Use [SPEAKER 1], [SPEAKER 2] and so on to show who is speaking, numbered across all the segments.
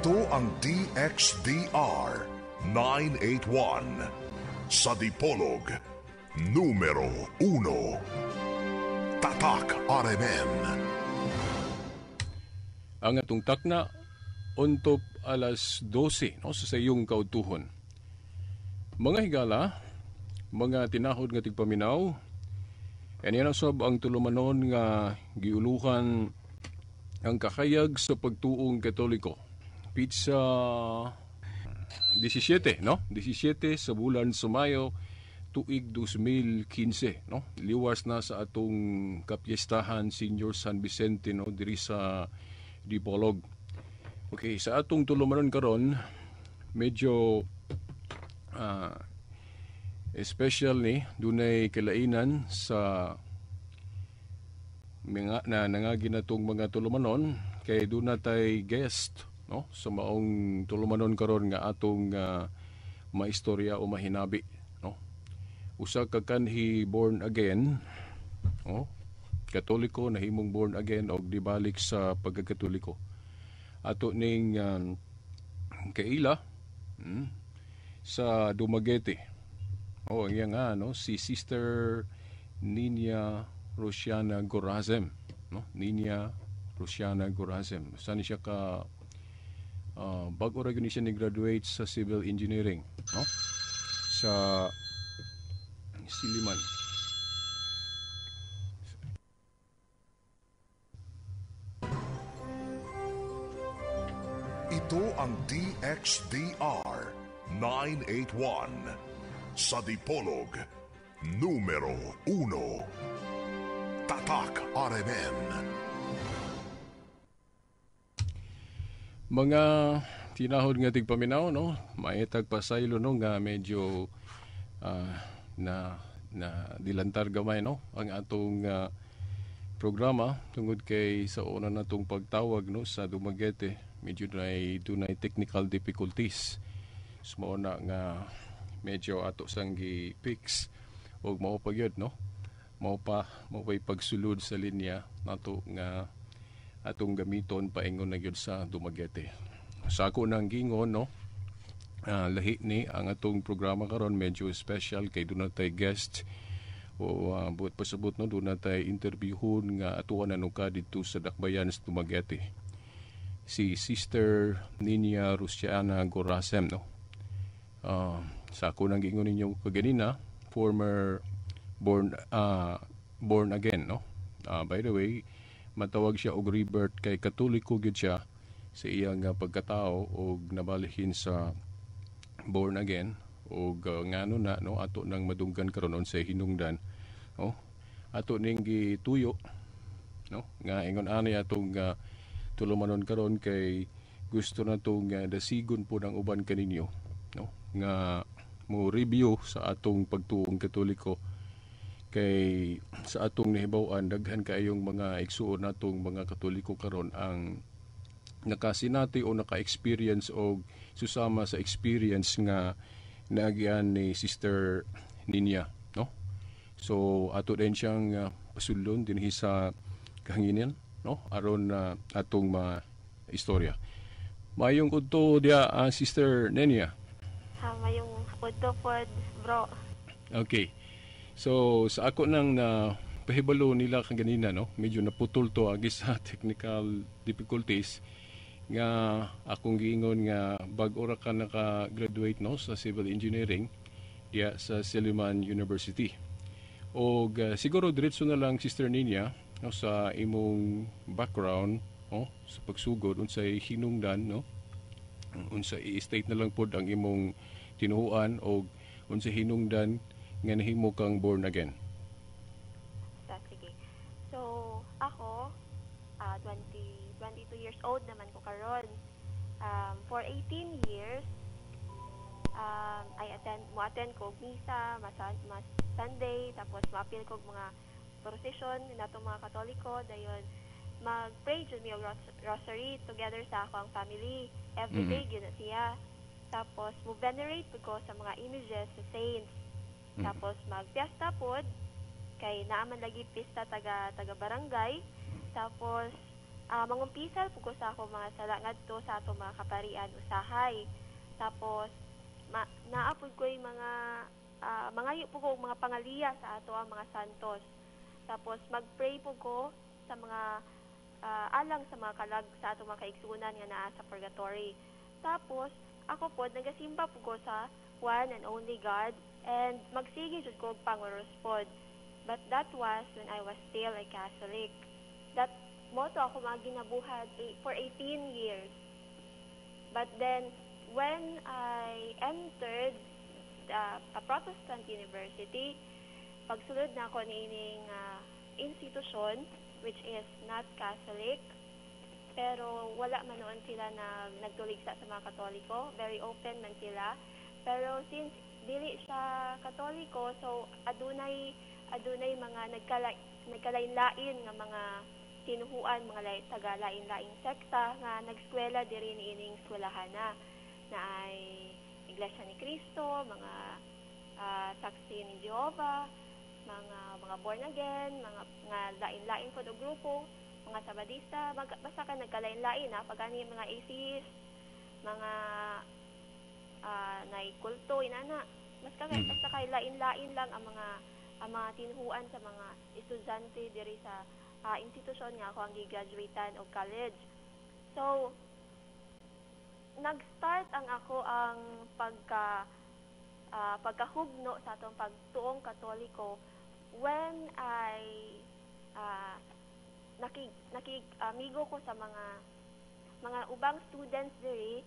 [SPEAKER 1] Ito ang DXDR 981 sa Dipolog, numero 1. Tatak RMN.
[SPEAKER 2] Ang atong takna, untop alas 12 no, sa sayong kautuhon. Mga higala, mga tinahod nga tigpaminaw, yan ang sab ang tulumanon nga giuluhan ang kakayag sa pagtuong Katoliko. Pizza 17, no? 17 sa bulan sa Mayo, tuig 2015, no? Liwas na sa atong kapiestahan Senior San Vicente, no? Diri sa Dipolog. Okay, sa atong tulumanon karon, medyo special ni, dunay kalainan sa mga na nangagi natong mga tulumanon kay duna tay guest no sa maong tulumanon karon nga atong maistorya o mahinabi no. Usa ka kanhi born again no, Katoliko nahimong born again og dibalik sa pagkakatoliko. Ato ning kaila sa Dumaguete. Ang iya nga no, si Sister Nina Rosiana Gorazem, no? Nina Rosiana Gorazem. Saan siya ka bago ra gyud siya ni graduate sa civil engineering, no? Sa Siliman.
[SPEAKER 1] Ito ang DXDR 981 sa Dipolog, numero 1. Tatak RMN.
[SPEAKER 2] Mga tinahod nga tigpaminaw no, maitag pasaylo no nga medyo na dilantar gamay no ang atong programa tungod kay sa una natong pagtawag no sa Dumaguete medyo dunay technical difficulties. So mao na nga medyo ato sang gi-fix og mao pa gyud no. Mao pa'y pagsulod sa linya nato nga atong gamiton paingon na gyud sa Dumaguete. Sa ako nang gingon no, lahi ni ang atong programa karon medyo special kay doon natay guest o buot pasabot no, doon natay interviewon nga atuan nanuka dito sa Dakbayan sa Dumaguete. Si Sister Nina Rosiana Gorazem no. Sa ako nang gingon ninyo kaganina, former born again no. By the way, matawag siya og rebirth kay Katoliko gyud siya sa iyang pagkatao og nabalihin sa born again og ngano na no ato nang madunggan karon sa hinungdan no ato ning gituyo no nga ingon ani atong tulumanon karon kay gusto na tong dasigon po ng uban kaninyo no nga mo review sa atong pagtuong Katoliko. Kay sa atong nahibaw-an daghan kaayong mga igsuon natong mga Katoliko karon ang nakasinati o naka-experience o susama sa experience nga naagian ni Sister Nina no. So ato din siyang pasulon dinhi sa kahanginan no aron atong istorya. Mayong udto dia Sister Nina.
[SPEAKER 3] Mayong udto pod bro. Okay.
[SPEAKER 2] So sa ako nang pahibalo nila kanina no, medyo naputol to agi sa technical difficulties nga akong giingon nga bag-o ra ka naka-graduate no sa civil engineering diya sa Siliman University. Og siguro diretso na lang Sister Nina no sa imong background no sa pagsugod unsay hinungdan no. Unsay i-state na lang pod ang imong tinuoan og unsay hinungdan nga nahimo kang born again.
[SPEAKER 3] Sige. So, ako 22 years old naman ko karon. For 18 years I attend ko misa, mas Sunday, tapos ma-appeal ko mga procession nato mga Katoliko dayon mag-pray jud mi og rosary together sa akong family every day gyud na siya. Tapos mo venerate ko sa mga images sa saints. Tapos magpiesta pod kay naaman lagi pista taga barangay. Tapos mangumpisal po ko sa ako mga sala ngadto sa ato mga kaparian usahay. Tapos naapod ko yung mga po ko mga pangaliya sa ato ang mga santos. Tapos mag-pray po ko sa mga alang sa mga kalag sa ato mga kaigsunan nga naa sa purgatory. Tapos ako po nagasimba po ko sa one and only God and magsige jud ko og panguros pod. But that was when I was still a Catholic. That moto ako maginabuhat for 18 years. But then when I entered a Protestant university, pagsulod na ako niining institution which is not Catholic, pero wala man noon sila na nagtuligsa sa mga Katoliko. Very open man sila. Pero since dili siya Katoliko, so adunay mga nagkalain-lain nga mga tinuhuan, mga taga-lain-laing sekta nga nagskwela diri niining eskwelahana na ay Iglesia ni Cristo, mga Saksi ni Jehovah, mga born again, mga lain-lain po do grupo, mga Sabadista, basta ka nagkalain-lain pagani mga atheist, mga naikulto inana, basta kay lain-lain lang ang mga tinuhuan sa mga estudyante diri sa institusyon nga ako ang gigraduatean og college. So nag-start ang pagkahugno sa atong pagtuong Katoliko when I amigo ko sa mga ubang students diri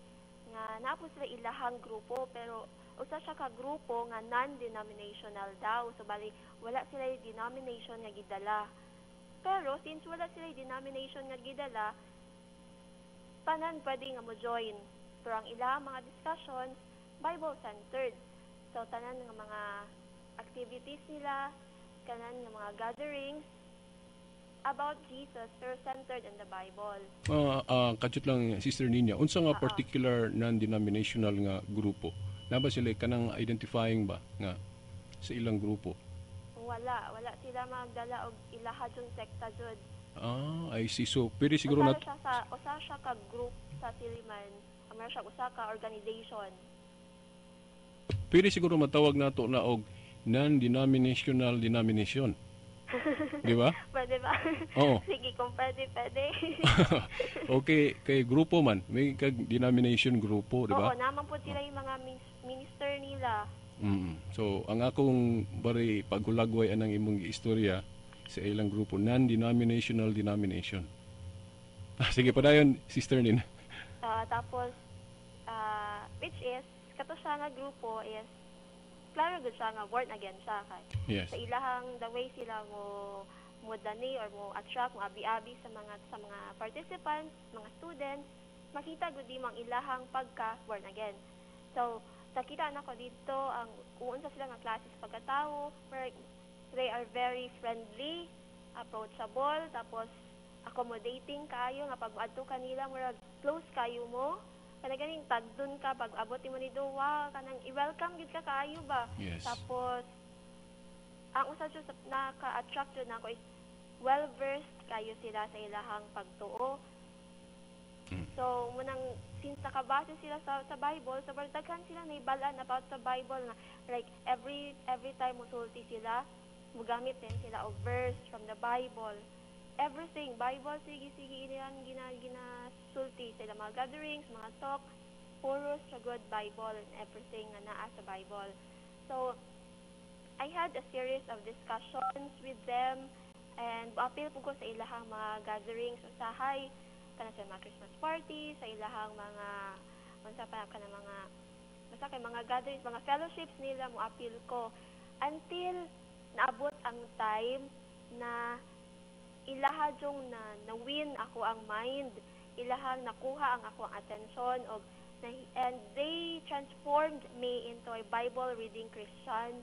[SPEAKER 3] nga napo sila ilahang grupo, pero usa siya ka grupo nga non-denominational daw. So bali wala sila denomination nga gidala. Pero since wala sila denomination nga gidala, tanan pwede nga mo join. Pero ang ilang mga discussions Bible-centered. So tanan nga mga activities nila, kanan nga mga gatherings about Jesus pero centered in the Bible.
[SPEAKER 2] Kachut lang, Sister Nina, unsa nga particular non-denominational nga grupo? Naba sila kanang identifying ba nga sa ilang grupo?
[SPEAKER 3] Wala sila magdala og ilaha jud sekta jud.
[SPEAKER 2] I see. So pwede siguro
[SPEAKER 3] usa siya ka group sa Siliman, meron siya usa ka organization.
[SPEAKER 2] Pwede siguro matawag nato na og non-denominational denomination. Di ba?
[SPEAKER 3] Pwede ba?
[SPEAKER 2] Oo.
[SPEAKER 3] Sige, kung pwede.
[SPEAKER 2] Okay, kay grupo man, may denomination grupo, di ba?
[SPEAKER 3] Oo, naman po sila yung mga minister nila.
[SPEAKER 2] So, ang akong bari paghulagway anang imong istorya sa ilang grupo, non-denominational denomination. Sige, padayon, Sister Nin.
[SPEAKER 3] Tapos, which is, kato siya nga grupo is, klaro gud siya nga born again siya kay.
[SPEAKER 2] Yes.
[SPEAKER 3] Sa ilahang the way sila mo dani or mo attract mo abi-abi sa mga participants, mga students, makita gud di mang ilahang pagka born again. So, nakita na ko dito ang uunsa sila nga klase sa pagkatao, they are very friendly, approachable, tapos accommodating kayo nga pag adto kanila murag close kayo mo. Ganing tagdun ka pag abot mo ni Dowa kanang i-welcome gid ka kaayo ba.
[SPEAKER 2] Yes.
[SPEAKER 3] Tapos ang usa jud naka-attract jud nako is well versed kayo sila sa ilahang pagtuo. So munang since nakabase sila sa Bible, so daghan sila naibalaan about sa Bible nga like every time musulti sila mugamit din sila og verse from the Bible. Everything, Bible, sige, inilang ginasulti sa mga gatherings, mga talk, puro sa good Bible and everything na naa sa Bible. So, I had a series of discussions with them and appeal po ko sa ilahang mga gatherings, usahay, kana sa mga Christmas party, sa ilahang mga, basta kay mga gatherings, mga fellowships nila, mo appeal ko until naabot ang time na ilaha jong na-win ako ang mind, ilahang nakuha ang ako ang attention and they transformed me into a Bible reading Christian.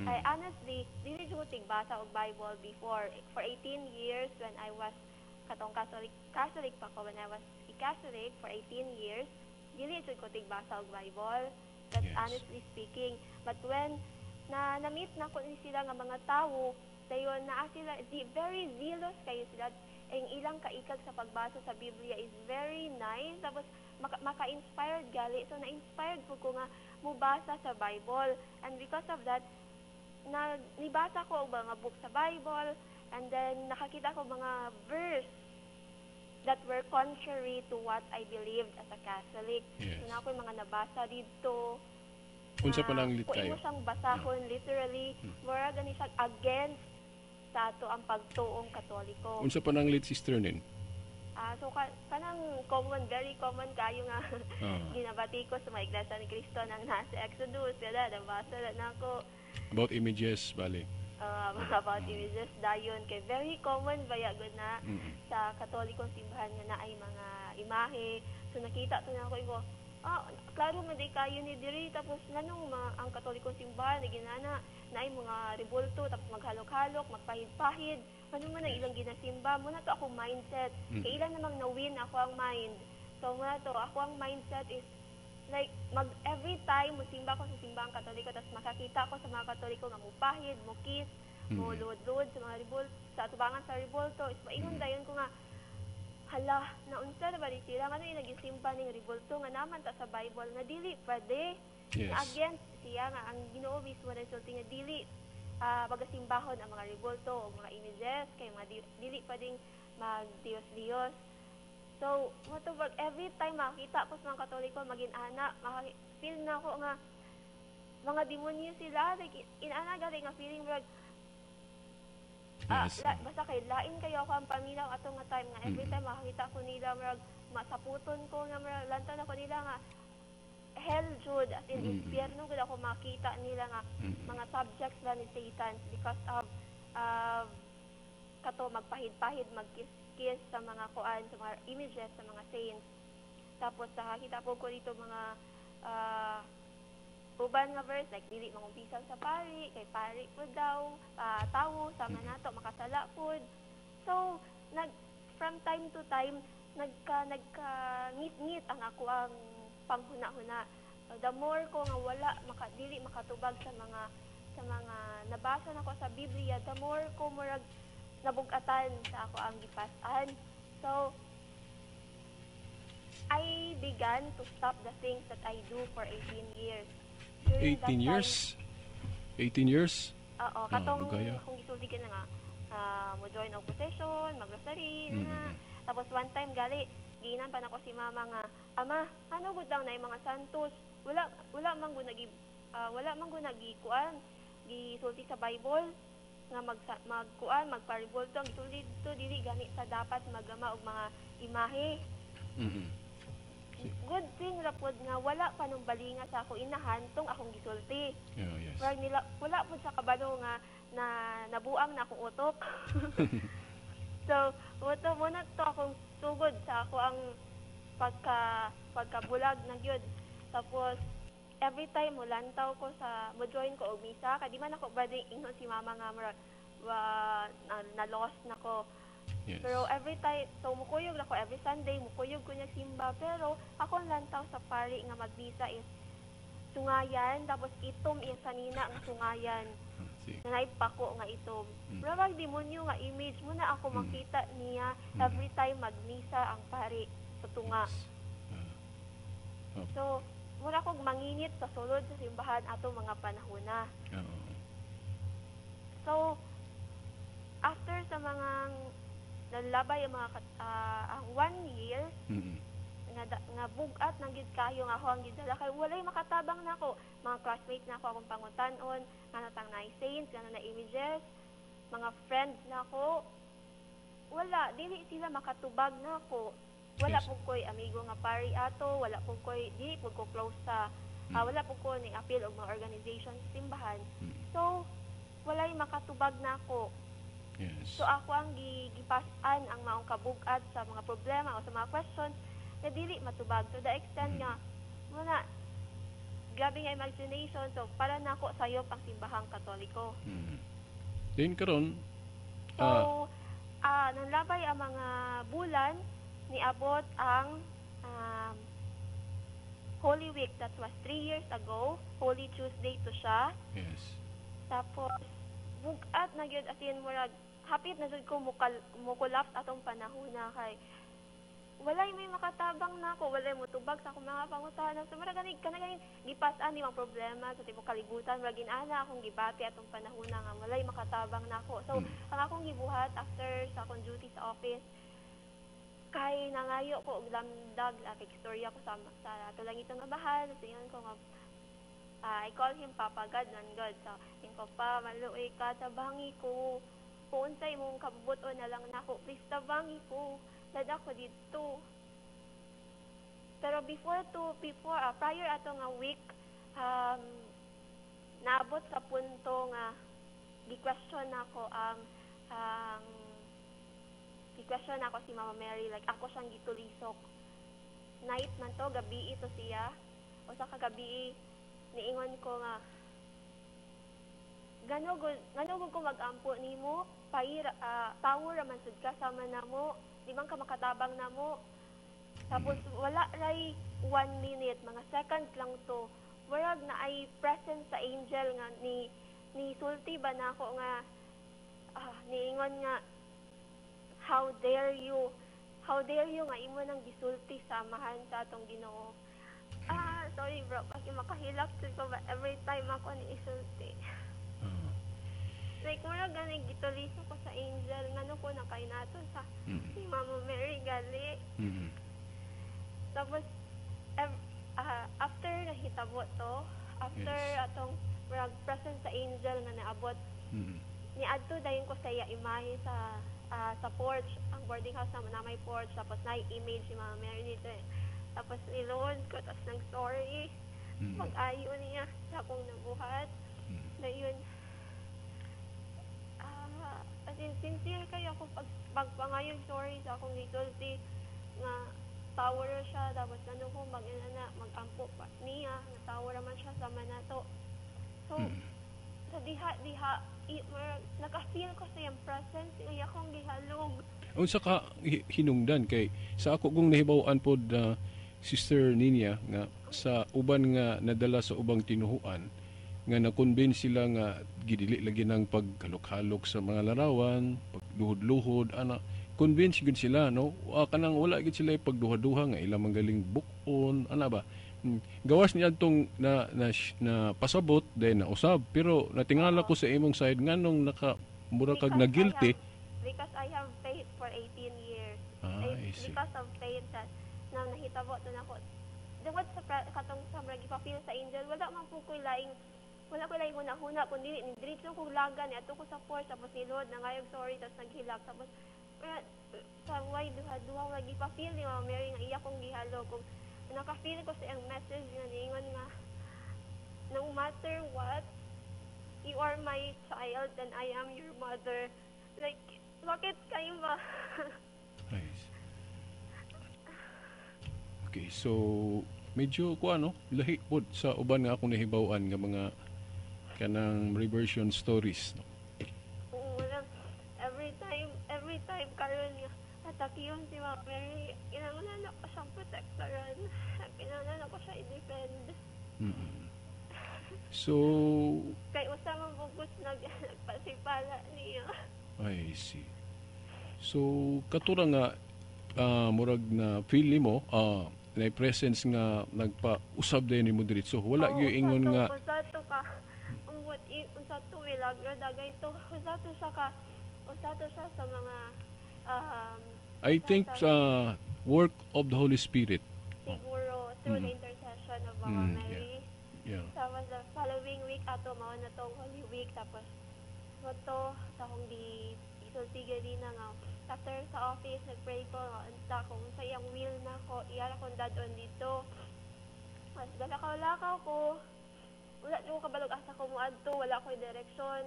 [SPEAKER 3] I honestly dili jud tigbasa og Bible before for 18 years when I was katong Catholic pa ko when I was a Catholic for 18 years dili jud ko tigbasa og Bible. That's honestly speaking. But when na-meet na ko sila nga mga tawo dayon naa sila very zealous kayo sila ang ilang kaikag sa pagbasa sa Biblia is very nice, tapos maka-inspired gali. So na-inspired po ko nga mubasa sa Bible, and because of that nibasa ko ang mga book sa Bible, and then nakakita ko mga verse that were contrary to what I believed as a Catholic.
[SPEAKER 2] Yes.
[SPEAKER 3] So na ako mga nabasa dito.
[SPEAKER 2] Unsa pa nang lit
[SPEAKER 3] Kung
[SPEAKER 2] kayo?
[SPEAKER 3] imo siyang basahon, literally, mura gani siya against sa ato ang pagtuong Katoliko.
[SPEAKER 2] Unsa pa nang lit, Sister Nin?
[SPEAKER 3] So kanang very common kayo nga
[SPEAKER 2] Ah.
[SPEAKER 3] ginabati ko sa mga iglesia ni Cristo nang nasa Exodus, kada nabasa na ako
[SPEAKER 2] About images, bali.
[SPEAKER 3] about images dayon, kay very common baya gud na sa Katolikong simbahan nga naay mga imahe. So nakita to na ako klaro man day kayo ni diri, tapos nganong ang Katolikong simbahan ginana naay mga rebulto, tapos maghalok-halok, magpahid-pahid. Ano man ang ilang ginasimba mo na to ako mindset. Kay ilan namang na-win ako ang mind. So nga to ako ang mindset is like every time musimba ko sa simbahang Katoliko, tapos makakita ko sa mga Katoliko nga mupahid, mukis, mo lod-lod sa mga rebulto, sa atubangan sa rebulto. Is maingon dayon ko nga hala, naunsa na ba ni sila? Ano yung nagisimpa ng rebulto nga naman ta sa Bible nga dili pwede.
[SPEAKER 2] Yes.
[SPEAKER 3] Against siya nga ang Ginoo mismo na sulti nga dili magasimbahon ang mga rebulto o mga images kay mga dili pwedeng mag-Diyos-Diyos. So, matubag every time makita ko sa mga Katoliko magin-ana, feel na ko nga mga demonyo sila, like inana gali nga feeling like
[SPEAKER 2] Yes.
[SPEAKER 3] basta kay lain kayo ako ang paminaw ato nga time nga every time makakita ko nila marag masaputon ko nga marag lantaw ako nila nga hell jud, as in impyerno gud ako makita nila nga mga subjects ba ni Satan because of kato magpahid-pahid, magkiss-kiss sa mga kuan, sa mga images sa mga saints. Tapos nakakita po ko dito mga uban nga verse like dili mangumpisan sa pari, kay pari po daw tawo sama nato makasala pod. So from time to time nagka ngit-ngit ang ako ang panghuna-huna. The more ko nga wala dili makatubag sa mga nabasa nako sa Biblia, the more ko murag nabug-atan sa ako ang gipas-an. So I began to stop the things that I do for 18 years. During
[SPEAKER 2] 18 years? 18 years?
[SPEAKER 3] Oo, katong
[SPEAKER 2] lugaya.
[SPEAKER 3] kung gisulti ka na nga, mo join og procession, mag-rosary, na. Tapos one time gali, giinan pa nako si mama nga, ama, ano gud daw na yung mga santos? Wala man gud nagikuan, gisulti sa Bible nga magkuan, magparibulto, ang gisulti dito dili gani sa dapat magama og mga imahe. Good thing ra pod nga wala pa nung balinga sa ako inahan tong akong gisulti.
[SPEAKER 2] Yeah, yes.
[SPEAKER 3] Wala pod sa kabalo nga na nabuang na akong utok. So, muna to akong sugod sa ako ang pagkabulag na gyud. Tapos every time mo lantaw ko mo join ko og misa, kadi man ako pwedeng ingon si mama nga na lost nako.
[SPEAKER 2] Yes.
[SPEAKER 3] Pero every time, so mukuyog ako every Sunday, mukuyog ko niya simba. Pero ako lantaw sa pari nga magbisa is sungayan, tapos itom yung sanina nga sungayan. Nanay pako nga itom. Pero wag demonyo nga image mo na ako makita niya every time magmisa ang pari sa tunga. So, muna akong manginit sa sulod sa simbahan ato mga panahona. So, after sa mga nalabay ang mga ang 1 year nga bugat nang gid kayo nga ako ang gidala kay walay makatabang nako, mga classmates nako akong pangutan-on nga natang na saints, nga na images, mga friends nako, wala dili sila makatubag nako. Wala po ko'y amigo nga pari ato, wala po ko'y dili po ko close sa wala po ko ni appeal og mga organization sa simbahan. So walay makatubag nako.
[SPEAKER 2] Yes.
[SPEAKER 3] So ako ang gipasan ang maong kabugat sa mga problema o sa mga questions na dili matubag to the extent nga muna grabe nga imagination, so para nako sayop ang simbahang Katoliko.
[SPEAKER 2] Then karon
[SPEAKER 3] So nanlabay ang mga bulan niabot ang Holy Week, that was 3 years ago. Holy Tuesday to siya.
[SPEAKER 2] yes.
[SPEAKER 3] Tapos bugat na gyud as in murag hapit na jud ko mukulap atong panahon na kay walay may makatabang na ako, walay mutubag sa akong mga pangutanan. So mara gani gipas-an ni mga problema sa tibok kalibutan, mara gin-ana akong gibati atong panahon na nga walay makatabang na ako. So ang akong gibuhat after sa akong duty sa office kay nangayo ko og lamdag kay istorya ko sa tulang itong abahan, tingnan ko nga I call him Papa God and God. So, tingko pa, maluoy ka, tabangi ko. Kung unsay mong kabubuton na lang nako, please tabangi ko. Lad ako dito. Pero prior ato nga week, naabot sa punto nga gi-question ako gi-question ako si Mama Mary, like ako siyang gitulisok. Night man to, gabi ito siya. O sa kagabi, niingon ko nga, ganugod ko mag-ampo nimo, power raman sud ka sama namo, di man ka makatabang namo. Tapos wala ray 1 minute, mga seconds lang to. Warag na ay presence sa angel nga ni sulti ba nako nga niingon nga how dare you nga imo nang gisulti samahan sa atong Ginoo. Sorry bro, kasi makahilak ko ba every time ako ni isulti. Like, mura gani gituliso ko sa angel, ngano ko na kay nato sa si Mama Mary gali. Tapos, after nahitabo to, after atong murag presence sa angel nga naabot, niadto dayon ko sa iya imahe sa porch, ang boarding house na may porch, tapos na-image si Mama Mary nito eh. Tapos nilood ko, tapos nag-story. Mag-ayo niya sa akong nabuhat. Na yun, as in, sincere kayo ako pagpangayon story sa akong gisulti nga tower siya, tapos ano ko mag-ampo pa niya, na tower naman siya sa manato. So, sa diha, naka-feel ko sa yung presence, yung akong gihalog.
[SPEAKER 2] Unsa ka hinungdan kay sa ako kung nahibaw-an pod Sister Ninia nga sa uban nga nadala sa ubang tinuhuan nga na-convince sila nga gidili lagi ng paghalok-halok sa mga larawan, pagluhod-luhod, convince gid sila no, kanang wala gid sila pagduha-duha nga ilang manggaling bukon, ba. Gawas niya tong na pasabot then na usab, pero natingala ko sa imong side nganong mura kag na guilty.
[SPEAKER 3] Because I have faith for 18 years.
[SPEAKER 2] I see.
[SPEAKER 3] Because of faith that na nahitabo to nako. Dungod sa katong sa murag ipapil sa angel, wala man po ko laing huna-huna kundi ni diretso ko lagan ato ko sa force tapos nilod na ngayog sorry tapos naghilak tapos sa way duha lagi ipapil ni Mama Mary nga iya kong gihalo kung naka-feel ko sa iyang message nga niingon nga no matter what, you are my child and I am your mother. Like, bakit kayo ba?
[SPEAKER 2] Nice. Okay, so medyo lahi pod sa uban nga akong nahibaw-an nga mga kanang reversion stories, no?
[SPEAKER 3] Every time karon nga atakiyon si Mama Mary, kinahanglan ako siyang protektaran. Kinahanglan ako siya i-defend.
[SPEAKER 2] So,
[SPEAKER 3] kay usama bugos nagpasipala niya.
[SPEAKER 2] I see. So, katura nga murag na feel mo na presence nga nagpa-usab din nimo diretso. Wala gyud ingon nga
[SPEAKER 3] usato ka. Usato milagro dagay to. Usato siya sa mga
[SPEAKER 2] I think work of the Holy Spirit.
[SPEAKER 3] Siguro through the intercession of Mama Mary.
[SPEAKER 2] Yeah.
[SPEAKER 3] Tapos the following week ato mao na tong Holy Week tapos moto sa akong isulti gali na nga after sa office nagpray ko unta kung sa iyang will na ko iyara kong dadon dito. Mas galakaw-lakaw ko. Wala ko kabalog asa ko moadto, wala ko direksyon.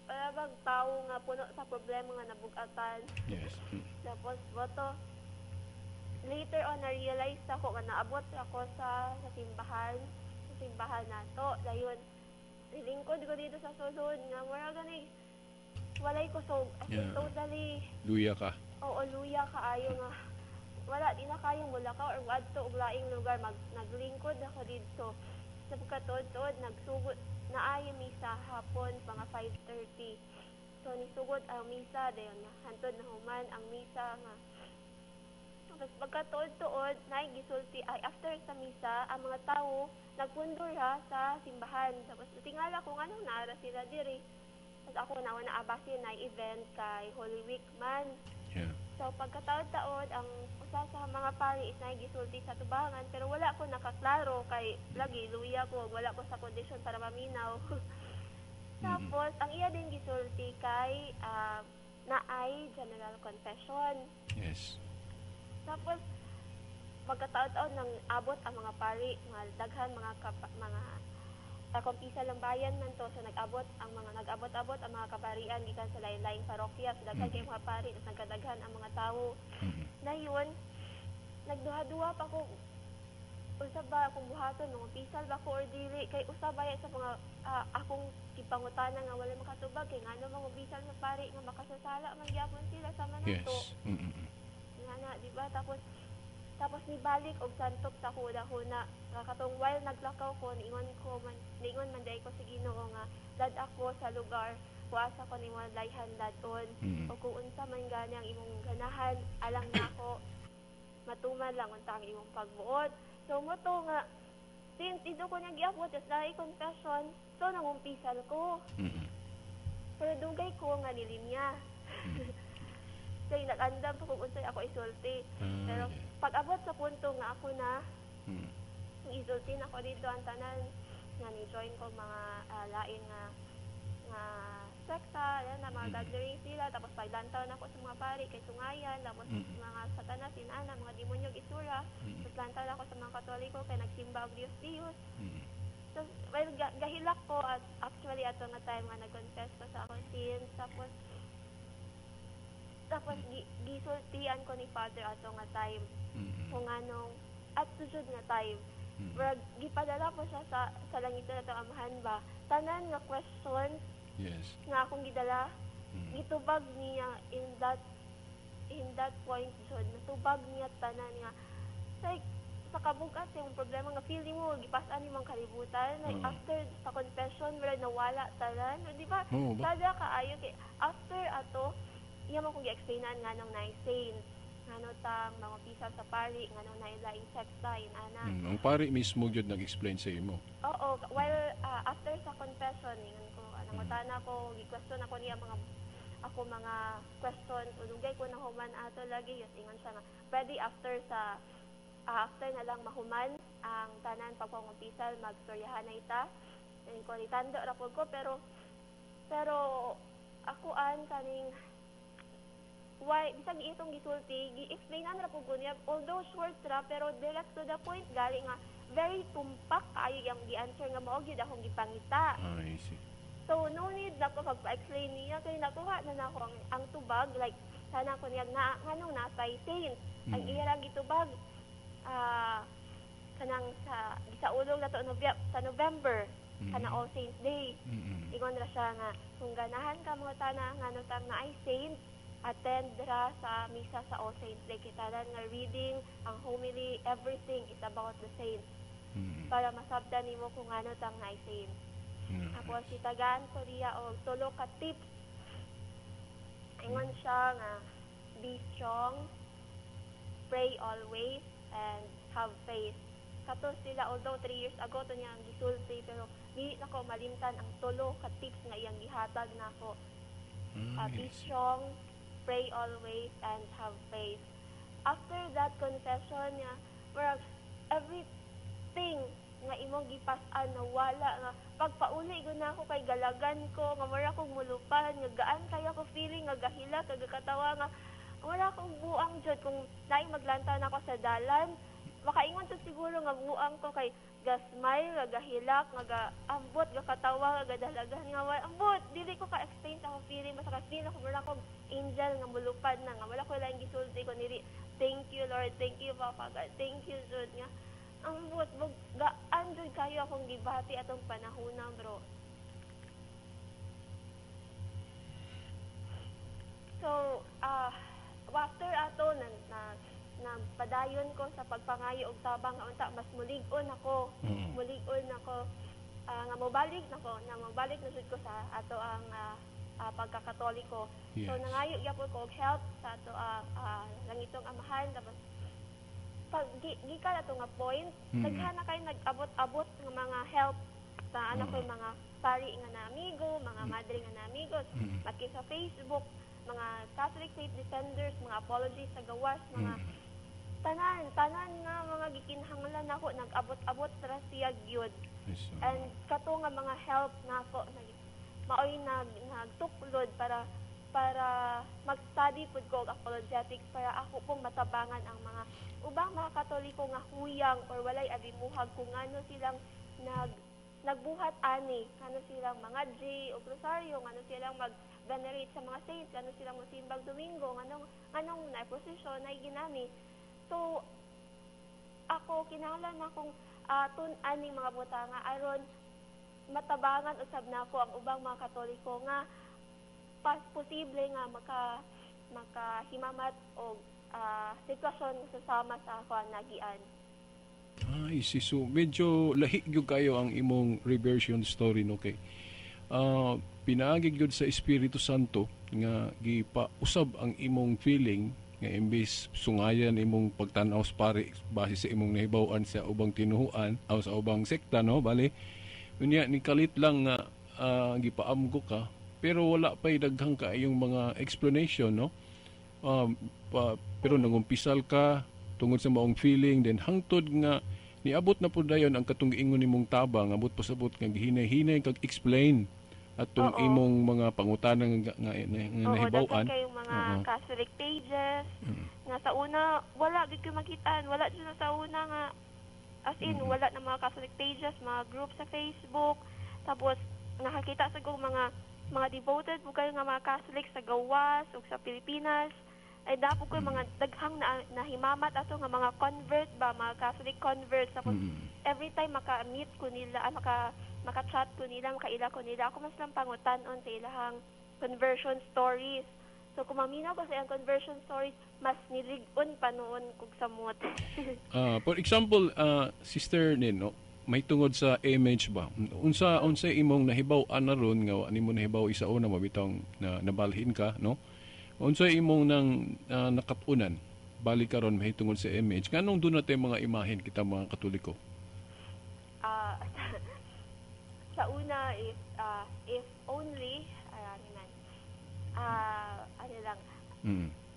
[SPEAKER 3] Wala bang tao nga puno sa problema nga nabugatan.
[SPEAKER 2] Yes.
[SPEAKER 3] Tapos moto later on na-realize ako nga naabot ako sa simbahan nato. Dayon nilingkod ko dito sa sulod nga mura gani walay kusog as in totally
[SPEAKER 2] luya ka.
[SPEAKER 3] Oo, luya kaayo nga wala di na kayong mulakaw or wadto og laing lugar naglingkod ako dito sa pagkatuod-tuod nagsugot na ayo misa hapon mga 5:30 So nisugod ang misa dayon hantod na human ang misa nga. Tapos pagkatuod-tuod na gisulti ay after sa misa ang mga tawo nagpundura sa simbahan. Tapos tingala ko anong naara sila diri. Tapos ako na abasin na event kay Holy Week man.
[SPEAKER 2] Yeah.
[SPEAKER 3] So pagkataod-taod ang usa sa mga pari is gisulti sa tubangan pero wala ko nakaklaro kay lagi luya ko wala ko sa kondisyon para maminaw. Tapos ang iya din gisulti kay naay general confession.
[SPEAKER 2] Yes.
[SPEAKER 3] Tapos pagkataod-taod nang abot ang mga pari mga daghan mga kakumpisa lang bayan man to so nag-abot ang mga kaparian gikan sa lain-laing parokya sa daghan kay mga pari tapos nagkadaghan ang mga tawo. Dayon nagduha-duha pa ko usa ba akong buhaton mga pisal ba ko or dili kay usa ba sa mga akong gipangutana nga wala makatubag kay ngano mga bisal sa pari nga makasasala man gyapon sila sa manato.
[SPEAKER 2] Yes.
[SPEAKER 3] Nga di ba tapos nibalik og santok sa huna katong while naglakaw ko niingon man day ko sa Ginoo nga dad ako sa lugar kuasa ko nimo layhan dadon o kung unsa man gani ang imong ganahan alang nako matuman lang unta ang imong pagbuot so moto nga since ido ko niya giabot as lahi confession so nangumpisal ko pero dugay ko nga nilinya kay nag-andam pa kung unsay ako isulti pero pag-abot sa punto nga ako na isulti na ko dito ang tanan nga ni-join ko mga lain nga sekta, yan na mga gathering sila tapos paglantaw na ako sa mga pari kay sungayan tapos mga satanas sinana, mga demonyo isura tapos lantaw na ako sa mga katoliko kay nagsimba og Diyos so well gahilak ko at actually ato nga time nga nag-confess ko sa akong sins tapos gisultian ko ni Father ato nga time kung anong at susud nga time wag gipadala ko siya sa langitan nato amahan ba tanan nga questions
[SPEAKER 2] Yes.
[SPEAKER 3] nga akong gidala gitubag niya in that point jud natubag niya tanan nga like sa kabugat yung problema nga feeling mo gipas-an imong kalibutan like after sa confession wala nawala tanan di ba sada kaayo kay after ato iya mo kung gi-explainan nga nung nai saints ngano tang mga pisal sa pari ngano na ilaing sekta inana
[SPEAKER 2] ang pari mismo gyud nag-explain sa imo
[SPEAKER 3] oo while after sa confession ingon ko nangutana ko gi-question ako niya mga question ulugay ko na human ato lagi yes ingon siya nga pwede after na lang mahuman ang tanan pagpangumpisal magstoryahan na ita and ko nitando ra pud ko pero ako kaning why bisag itong gisulti gi-explainan ra pud ko niya although short ra pero direct to the point gali nga very tumpak kaayo yang gi-answer nga mao gyud akong gipangita.
[SPEAKER 2] I see.
[SPEAKER 3] So no need na ko pag-explain niya kay nakuha na nako ang tubag like sana ko niya na nganong nasay saint ang iyang gitubag kanang sa ulong nato sa November kana All Saints Day. Ingon ra siya nga kung ganahan ka mo tana ngano tang naay saint attend ra sa misa sa All Saints Day kitalan nga reading ang homily everything is about the saints para masabtan nimo kung ano tang naay saints. Ako si tagaan ko diya og tulo ka tips. Ingon siya nga be strong, pray always, and have faith. Kato sila although 3 years ago to niya ang gisulti pero dili na ko malimtan ang tulo ka tips nga iyang gihatag nako. Be strong, pray always, and have faith. After that confession niya, where everything nga imong gipas-an na wala nga pagpauli gud na ako kay galagan ko nga wala kong mulupan nga gaan kaya ko feeling nga gahila kag katawa nga wala akong buang jud kung naay maglantaw na ako sa dalan makaingon to siguro nga buang ko kay ga-smile nga gahilak nga gaambot ga katawa nga gadalagan nga wala ambot dili ko ka explain sa akong feeling basta ka feel ako wala akong angel nga mulupad na nga wala ko lang gisulti ko nili thank you Lord thank you Papa God thank you jud nga ang buot gaan jud kayo akong gibati atong panahon bro. So after ato na padayon ko sa pagpangayo og tabang unta mas mulig-on ako nga mobalik na jud ko sa ato ang pagkakatoliko.
[SPEAKER 2] Yes.
[SPEAKER 3] So nangayo gyapon ko og help sa ato langitong amahan, tapos pag gikan ato nga point, daghan na kay nag-abot-abot ng mga help sa anak ko, mga pari nga na amigo, mga madre nga na amigos, maki sa Facebook, mga Catholic Faith Defenders, mga apologies sa gawas, mga tanan nga mga gikinahanglan ako, nag-abot-abot sa siya gyud.
[SPEAKER 2] Yes,
[SPEAKER 3] And kato nga mga help nako maoy nagtuklod para mag-study pud ko og apologetics para ako pong matabangan ang mga ubang mga Katoliko nga huyang or walay abimuhag kung ano silang nagbuhat ani, kano silang mga J o Rosario, kano silang mag-venerate sa mga saints, kano silang magsimbag Domingo, anong na-posisyon na ginami. So, ako, kinahanglan akong tun-aning mga butanga aron matabangan usab nako ang ubang mga Katoliko nga posible nga makahimamat og sitwasyon sasama sa ako nagian.
[SPEAKER 2] Ay, so medyo lahi gyud kayo ang imong reversion story no kay. Pinaagi gyud sa Espiritu Santo nga gipausab ang imong feeling nga imbis sungayan imong pagtan-aw sa pare base sa imong nahibaw-an sa ubang tinuhuan o sa ubang sekta no bali. Unya ni kalit lang nga gipaamgo ka pero wala pa'y daghang kaayong mga explanation no. Pero nangumpisal ka tungod sa maong feeling then hangtod nga niabot na pud dayon ang katong giingon nimong tabang abot pasabot nga gihinay-hinay kag explain atong imong mga pangutanan nga nahibaw-an.
[SPEAKER 3] Oo, kayong mga Catholic pages nga sa una wala gid ko makitaan, wala jud na sa una nga as in wala na mga Catholic pages, mga group sa Facebook. Tapos nakakita sa ko mga devoted po kayo nga mga Catholic sa gawas ug sa Pilipinas. Ay dapo ko mga daghang nahimamat ato nga mga convert ba, mga Catholic converts. Tapos every time maka-meet ko nila, maka-chat ko nila, makaila ko nila, ako mas lang pangutan-on sa ilahang conversion stories. So kung maminaw ko sa iyang conversion stories, mas nilig-on pa noon kung samot.
[SPEAKER 2] For example, Sister Nin, no, may tungod sa image ba? Unsa imong nahibaw-an na ron nga ani mo nahibaw isa una mabitang na nabalhin ka, no? Unsa imong nang nakatunan balik karon mahitungod sa image nganong doon natin mga imahen kita mga Katoliko?
[SPEAKER 3] Sa una if only ano lang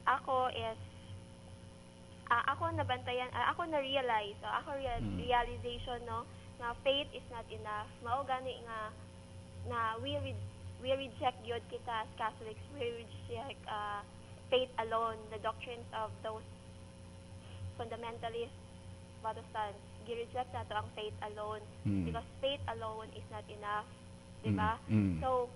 [SPEAKER 3] ako is ako nabantayan ako na realize realization no na faith is not enough, mao gani nga na we reject yun kita as Catholics. We reject faith alone, the doctrines of those fundamentalist Protestants. Gi-reject nato ang faith alone because faith alone is not enough. Diba? So,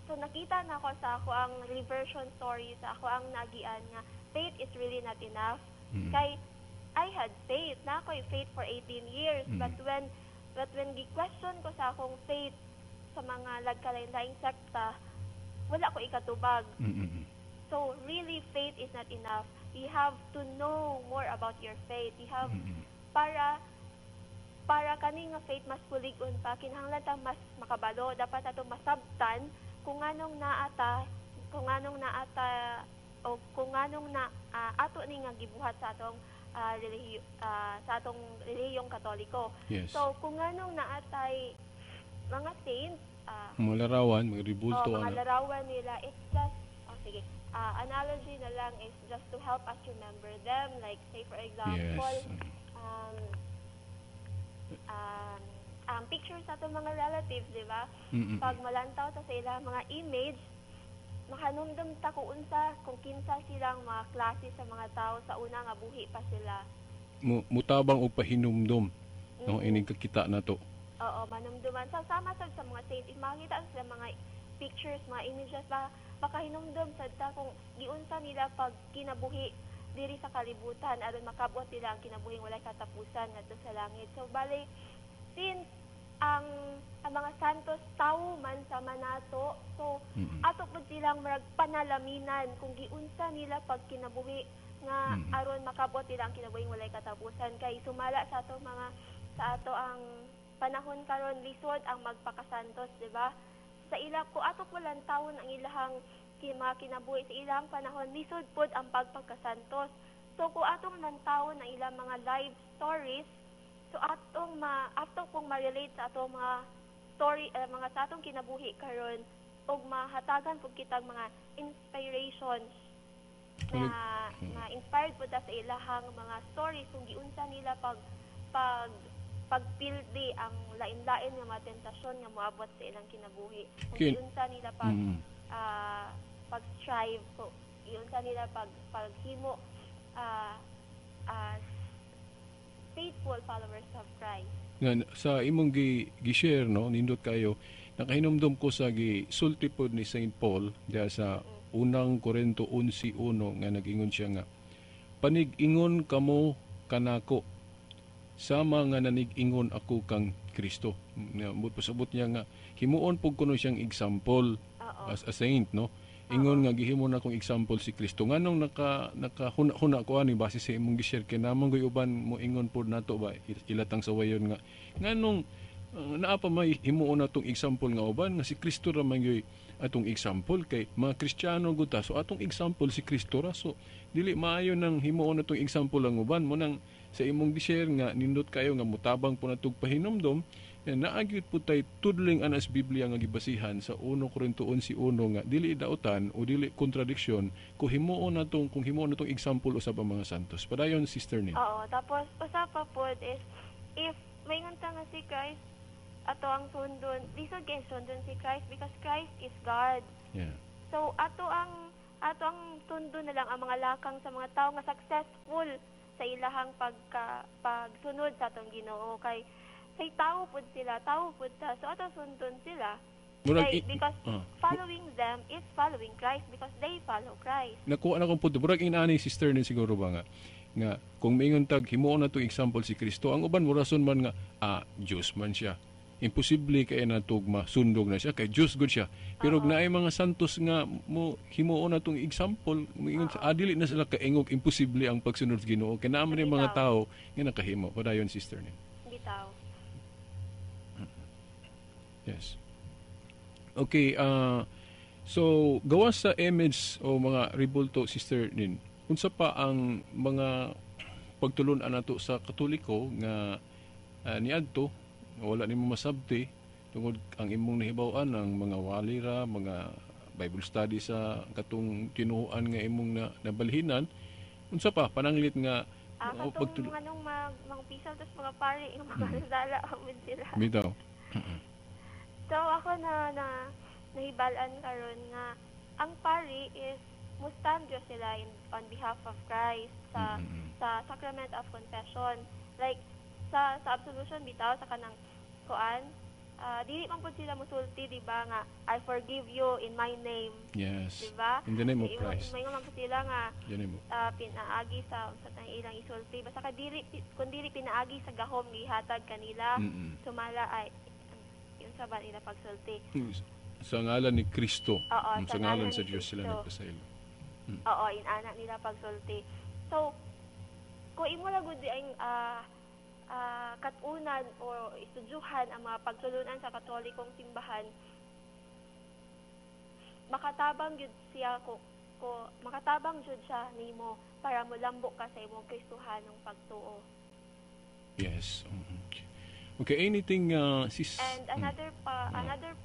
[SPEAKER 3] so nakita na ako sa ako ang reversion story, sa ako ang nagian nga faith is really not enough. Kay I had faith, na ako'y faith for 18 years, but when gi-question ko sa akong faith sa mga lagkalain-laing sekta, wala ko ikatubag. So, really, faith is not enough. You have to know more about your faith. You have, para kani nga faith mas pulig-on pa, kinahanglan ta mas makabalo, dapat ato masabtan kung anong naata, o kung anong ato ni nga gibuhat sa atong relihiyong Katoliko.
[SPEAKER 2] Yes.
[SPEAKER 3] So, kung anong naatay mga saints,
[SPEAKER 2] mga larawan, mga ribulto,
[SPEAKER 3] mga larawan nila, it's just, analogy na lang is just to help us remember them. Like, say for example, pictures sa itong mga relatives, di ba? Pag malantaw ta sa ilang mga image, makanumdum ta kung kinsa silang mga klase sa mga tao sa una nga buhi pa sila.
[SPEAKER 2] Mutabang o pahinumdum, no? Ining kakita na to.
[SPEAKER 3] Oo, manumduman. Sama sa mga saints, makita sila mga pictures, mga images, baka hinumdum sa kung giunsa nila pag kinabuhi diri sa kalibutan aron makabuhat nila ang kinabuhing walay katapusan ngadto sa langit. So bali, since ang mga santos tawo man sa manato, so ato pud silang marag panalaminan kung giunsa nila pag kinabuhi nga aron makabuhat nila ang kinabuhing walay katapusan. Kay sumala sa ato ang panahon karon lisod ang magpakasantos, di ba? sa ilang ko ato ko lang taon ang ilahang mga kinabuhi sa ilang panahon lisod pod ang pagpagkasantos. So kung atong lang taon ang ilang mga live stories, so atong kung ma-relate sa atong mga story mga sa atong kinabuhi karon og mahatagan pud kitag mga inspirations na inspired po ta sa ilahang mga stories kung giunsa nila pagpildi ang lain-lain nga mga tentasyon nga moabot sa ilang kinabuhi. Kung giunsa nila pag-strive ko, giunsa nila paghimo as faithful followers of Christ.
[SPEAKER 2] Nga sa imong gi-share no nindot kayo nakahinumdum ko sa gisulti pod ni Saint Paul diya sa unang Korinto 11:1 nga nag-ingon siya nga panig-ingon kamo kanako sama nga nanig-ingon ako kang Kristo. Pasabot niya nga himuon pug kuno siyang example as a saint no. Ingon nga gihimo na kong example si Kristo. Nganong nakahuna ko ani base sa imong gi-share kay namang goy uban mo ingon pod nato ba ilatang sawayon nga nganong naa pa may himuon natong example nga uban nga si Kristo ra man gyoy atong example kay mga Kristiyano gud ta so atong example si Kristo ra so dili maayo nang himuon natong example ang uban mo nang sa imong gi-share nga nindot kayo nga mutabang po natong pahinumdom naagyud po tay tudling anas Biblia nga gibasihan sa 1 Korinto 11:1 nga dili dautan o dili kontradiksyon kung himuon natong example usab ang mga santos. Padayon Sister Nin.
[SPEAKER 3] Oo, tapos usa pa pod is if may ngunta nga si Christ ato ang sundon, lisod kay sundon si Christ because Christ is God.
[SPEAKER 2] Yeah.
[SPEAKER 3] So ato ang sundon na lang ang mga lakang sa mga tawo nga successful sa ilahang pagsunod sa atong Ginoo kay tao pud sila, tao pud ta. So ato sundon sila. Because following them is following Christ because they follow Christ.
[SPEAKER 2] Nakuha na kong punto. Murag inani Sister Nin siguro ba nga kung maingon tag himuon na to example si Kristo ang uban mo rason man nga Diyos man siya. Imposible kay natog masundog na siya kay Diyos gud siya. Pero naay mga santos nga mo himuon na tong example moingon dili na sila kaingog imposible ang pagsunod sa Ginoo kay naa man mga tao nga nakahimo. Padayon Sister Nin.
[SPEAKER 3] Hindi tao.
[SPEAKER 2] Yes. Okay, so gawas sa image o mga ribulto Sister Nin. Unsa pa ang mga pagtulon-an nato sa Katoliko nga niadto wala nimo masabti tungod ang imong nahibaw-an ang mga walira, mga Bible study sa katong tinuoan nga imong nabalhinan. Unsa pa pananglit nga
[SPEAKER 3] katong anong mga pisal tos mga pari nga magdala amid sila.
[SPEAKER 2] Bitaw.
[SPEAKER 3] So ako nahibalan karon nga ang pari is mustandyo sila on behalf of Christ sa Sacrament of Confession. Like sa absolution bitaw sa kanang kuan dili man pud sila musulti di ba nga I forgive you in my name.
[SPEAKER 2] Yes.
[SPEAKER 3] Di ba?
[SPEAKER 2] In the name of Christ.
[SPEAKER 3] May man pud sila nga
[SPEAKER 2] Yan mo.
[SPEAKER 3] pinaagi sa tang ilang isulti basta ka kun dili pinaagi sa gahom gihatag kanila sumala ay sa ba nila pagsulti.
[SPEAKER 2] Sa ngalan ni Kristo.
[SPEAKER 3] Sa
[SPEAKER 2] ngalan sa Diyos sila nagpasaylo.
[SPEAKER 3] Oo, inana nila pagsulti. So, kung imo ra gud ang katunan o istudyuhan ang mga pagtulunan sa Katolikong simbahan, makatabang jud siya makatabang jud siya nimo para molambok ka sa imong Kristohanong pagtuo.
[SPEAKER 2] Yes. Okay, anything sis?
[SPEAKER 3] And another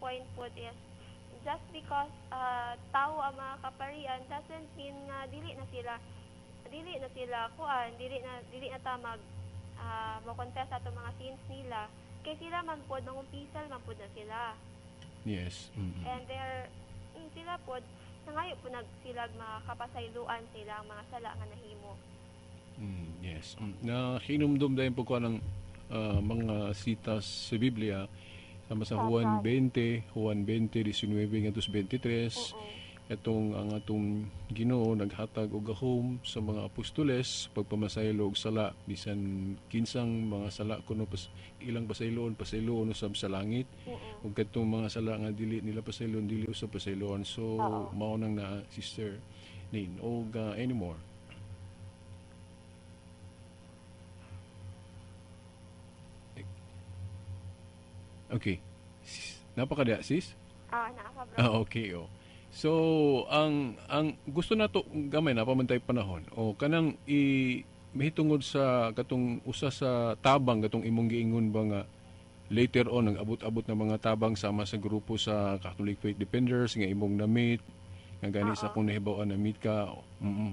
[SPEAKER 3] point po is just because tao ang mga kaparian doesn't mean na dili na sila kuan, dili na ta mo-confess ato mga sins nila kay sila man pod mangumpisal man pod na sila.
[SPEAKER 2] Yes.
[SPEAKER 3] And sila pod nangayo po sila makapasayloan sila ang mga sala nga nahimo.
[SPEAKER 2] Yes. Na hinumdum dayon po ko ng mga sitas sa Biblia sama sa Juan 20, 19 ngadto 23. Itong ang atong Ginoo naghatag og gahom sa mga apostoles pagpamasaylo og sala bisan kinsang mga sala kuno ilang pasayloon usab sa langit. Ug kadtong mga sala nga dili nila pasayloon dili usab pasayloon. So mao nang na Sister Nin og anymore. Okay. Napakada, sis?
[SPEAKER 3] Naa pa bro.
[SPEAKER 2] Okay, oh. So, ang gusto nato gamay na pamantay panahon. O kanang mahitungod sa katong usa sa tabang katong imong giingon ba nga later on nag-abot-abot na mga tabang sama sa grupo sa Catholic Faith Defenders nga imong na-meet nga gani sa kung nahibaw na meet ka